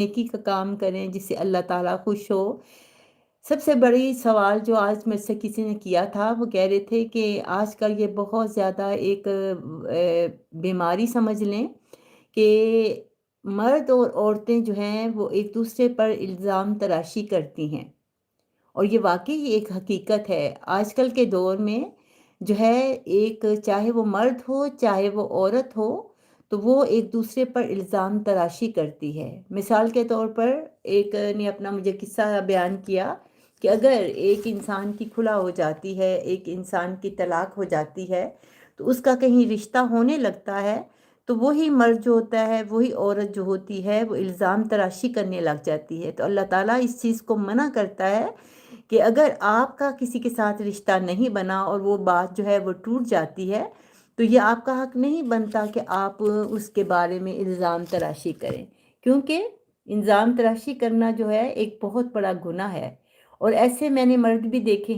نیکی کا کام کریں جس سے اللہ تعالیٰ خوش ہو۔ سب سے بڑی سوال جو آج مجھ سے کسی نے کیا تھا، وہ کہہ رہے تھے کہ آج کل یہ بہت زیادہ ایک بیماری سمجھ لیں کہ مرد اور عورتیں جو ہیں وہ ایک دوسرے پر الزام تراشی کرتی ہیں، اور یہ واقعی ایک حقیقت ہے۔ آج کل کے دور میں جو ہے ایک، چاہے وہ مرد ہو چاہے وہ عورت ہو، تو وہ ایک دوسرے پر الزام تراشی کرتی ہے۔ مثال کے طور پر ایک نے اپنا مجھے قصہ بیان کیا کہ اگر ایک انسان کی خلا ہو جاتی ہے، ایک انسان کی طلاق ہو جاتی ہے، تو اس کا کہیں رشتہ ہونے لگتا ہے، تو وہی مرد جو ہوتا ہے، وہی عورت جو ہوتی ہے، وہ الزام تراشی کرنے لگ جاتی ہے۔ تو اللہ تعالیٰ اس چیز کو منع کرتا ہے کہ اگر آپ کا کسی کے ساتھ رشتہ نہیں بنا اور وہ بات جو ہے وہ ٹوٹ جاتی ہے، تو یہ آپ کا حق نہیں بنتا کہ آپ اس کے بارے میں الزام تراشی کریں، کیونکہ الزام تراشی کرنا جو ہے ایک بہت بڑا گناہ ہے۔ اور ایسے میں نے مرد بھی دیکھے